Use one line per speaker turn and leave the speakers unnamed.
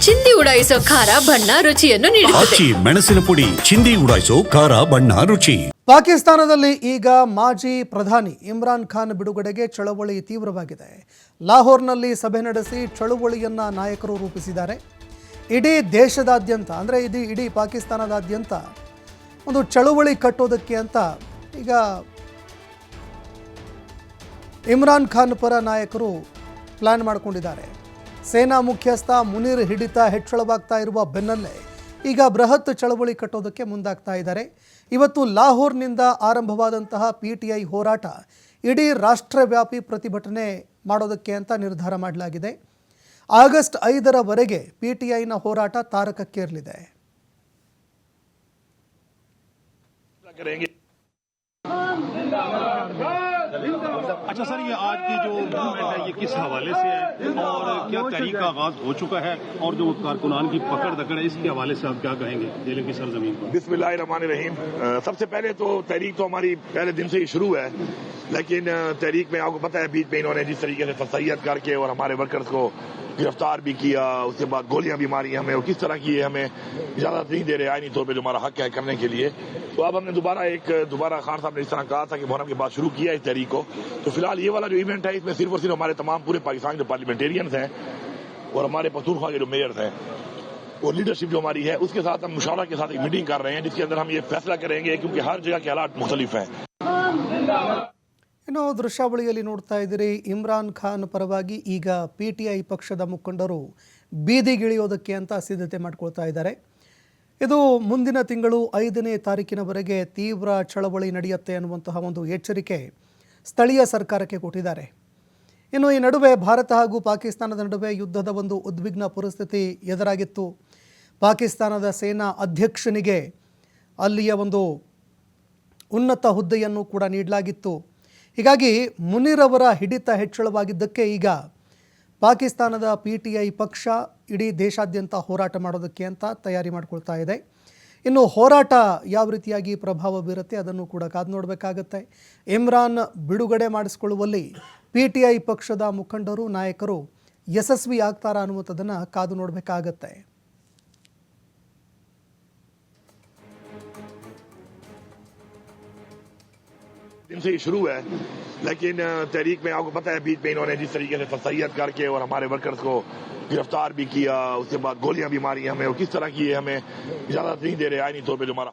ಚಿಂದಿ ಉಡಾಯಿಸೋ ಖಾರ ಬಣ್ಣ ರುಚಿಯನ್ನು ನೀಡುತ್ತದೆ.
ಆಚಿ ಮೆಣಸಿನ ಪುಡಿ ಚಿಂದಿ ಉಡಾಯಿಸೋ ಖಾರ ಬಣ್ಣ ರುಚಿ.
ಪಾಕಿಸ್ತಾನದಲ್ಲಿ ಈಗ ಮಾಜಿ ಪ್ರಧಾನಿ ಇಮ್ರಾನ್ ಖಾನ್ ಬಿಡುಗಡೆಗೆ ಚಳವಳಿ ತೀವ್ರವಾಗಿದೆ. ಲಾಹೋರ್ನಲ್ಲಿ ಸಭೆ ನಡೆಸಿ ಚಳವಳಿಯನ್ನ ನಾಯಕರು ರೂಪಿಸಿದ್ದಾರೆ. ಇಡೀ ದೇಶದಾದ್ಯಂತ ಅಂದರೆ ಇಡೀ ಪಾಕಿಸ್ತಾನದಾದ್ಯಂತ ಒಂದು ಚಳವಳಿ ಕಟ್ಟೋದಕ್ಕೆ ಅಂತ ಈಗ ಇಮ್ರಾನ್ ಖಾನ್ ಪರ ನಾಯಕರು ಪ್ಲಾನ್ ಮಾಡಿಕೊಂಡಿದ್ದಾರೆ. ಸೇನಾ ಮುಖ್ಯಸ್ಥ ಮುನೀರ್ ಹಿಡಿತ ಹೆಚ್ಚಳವಾಗ್ತಾ ಇರುವ ಬೆನ್ನಲ್ಲೇ ಈಗ ಬೃಹತ್ ಚಳವಳಿ ಕಟ್ಟೋದಕ್ಕೆ ಮುಂದಾಗ್ತಾ ಇದ್ದಾರೆ. ಇವತ್ತು ಲಾಹೋರ್ನಿಂದ ಆರಂಭವಾದಂತಹ PTI ಹೋರಾಟ ಇಡೀ ರಾಷ್ಟ್ರವ್ಯಾಪಿ ಪ್ರತಿಭಟನೆ ಮಾಡೋದಕ್ಕೆ ಅಂತ ನಿರ್ಧಾರ ಮಾಡಲಾಗಿದೆ. ಆಗಸ್ಟ್ 5ರವರೆಗೆ PTIನ ಹೋರಾಟ ತಾರಕಕ್ಕೇರಲಿದೆ.
अच्छा सर, ये आज की जो मूवमेंट है ये किस हवाले से है और क्या तहरीक का आगाज हो चुका है और जो कारकुनान की पकड़ दकड़ है इसके हवाले से आप क्या कहेंगे जेल की सरजमीन पर?
बिस्मिल्लाहिर्रहमानिर्रहीम। सबसे पहले तो तहरीक तो हमारी पहले दिन से ही शुरू है, लेकिन तहरीक में आपको पता है बीच में इन्होंने जिस तरीके से फसाइयत करके और हमारे वर्कर्स को गिरफ्तार भी किया, उसके बाद गोलियां भी मारी हमें, और किस तरह की हमें इजाजत नहीं दे रहे आईनी तौर पे जो हमारा हक है करने के लिए। तो अब हमने दोबारा खान साहब ने इस तरह कहा था कि मुहर्रम के बाद शुरू किया इस तहरीक को। तो फिलहाल ये वाला जो इवेंट है इसमें सिर्फ और सिर्फ हमारे तमाम पूरे पाकिस्तान के जो पार्लियामेंटेरियंस हैं और हमारे पख्तूनख्वा के जो मेयर्स हैं और लीडरशिप जो हमारी है उसके साथ हम मुशावरा के साथ एक मीटिंग कर रहे हैं जिसके अंदर हम ये फैसला करेंगे, क्योंकि हर जगह के हालात मुख्तलिफ हैं।
ಇನ್ನು ದೃಶ್ಯಾವಳಿಯಲ್ಲಿ ನೋಡ್ತಾ ಇದ್ದೀರಿ, ಇಮ್ರಾನ್ ಖಾನ್ ಪರವಾಗಿ ಈಗ PTI ಪಕ್ಷದ ಮುಖಂಡರು ಬೀದಿಗಿಳಿಯೋದಕ್ಕೆ ಅಂತ ಸಿದ್ಧತೆ ಮಾಡ್ಕೊಳ್ತಾ ಇದ್ದಾರೆ. ಇದು ಮುಂದಿನ ತಿಂಗಳು 5ನೇ ತಾರೀಕಿನವರೆಗೆ ತೀವ್ರ ಚಳವಳಿ ನಡೆಯುತ್ತೆ ಅನ್ನುವಂತಹ ಒಂದು ಎಚ್ಚರಿಕೆ ಸ್ಥಳೀಯ ಸರ್ಕಾರಕ್ಕೆ ಕೊಟ್ಟಿದ್ದಾರೆ. ಇನ್ನು ಈ ನಡುವೆ ಭಾರತ ಹಾಗೂ ಪಾಕಿಸ್ತಾನದ ನಡುವೆ ಯುದ್ಧದ ಒಂದು ಉದ್ವಿಗ್ನ ಪರಿಸ್ಥಿತಿ ಎದುರಾಗಿತ್ತು. ಪಾಕಿಸ್ತಾನದ ಸೇನಾ ಅಧ್ಯಕ್ಷನಿಗೆ ಅಲ್ಲಿಯ ಒಂದು ಉನ್ನತ ಹುದ್ದೆಯನ್ನು ಕೂಡ ನೀಡಲಾಗಿತ್ತು. ಹೀಗಾಗಿ ಮುನೀರ್ ಅವರ ಹಿಡಿತ ಹೆಚ್ಚಳವಾಗಿದ್ದಕ್ಕೆ ಈಗ ಪಾಕಿಸ್ತಾನದ PTI ಪಕ್ಷ ಇಡೀ ದೇಶಾದ್ಯಂತ ಹೋರಾಟ ಮಾಡೋದಕ್ಕೆ ಅಂತ ತಯಾರಿ ಮಾಡಿಕೊಳ್ತಾ ಇದೆ. ಇನ್ನು ಹೋರಾಟ ಯಾವ ರೀತಿಯಾಗಿ ಪ್ರಭಾವ ಬೀರುತ್ತೆ ಅದನ್ನು ಕೂಡ ಕಾದು ನೋಡಬೇಕಾಗತ್ತೆ. ಇಮ್ರಾನ್ ಬಿಡುಗಡೆ ಮಾಡಿಸಿಕೊಳ್ಳುವಲ್ಲಿ PTI ಪಕ್ಷದ ಮುಖಂಡರು ನಾಯಕರು ಯಶಸ್ವಿ ಆಗ್ತಾರಾ ಅನ್ನುವಂಥದ್ದನ್ನು ಕಾದು ನೋಡಬೇಕಾಗತ್ತೆ.
दिन से ही शुरू है, लेकिन तहरीक में आपको पता है बीच में इन्होंने जिस तरीके से फसाइयत करके और हमारे वर्कर्स को गिरफ्तार भी किया, उसके बाद गोलियां भी मारी हमें, और किस तरह की हमें इजाजत नहीं दे रहे आईनी तौर पे जो हमारा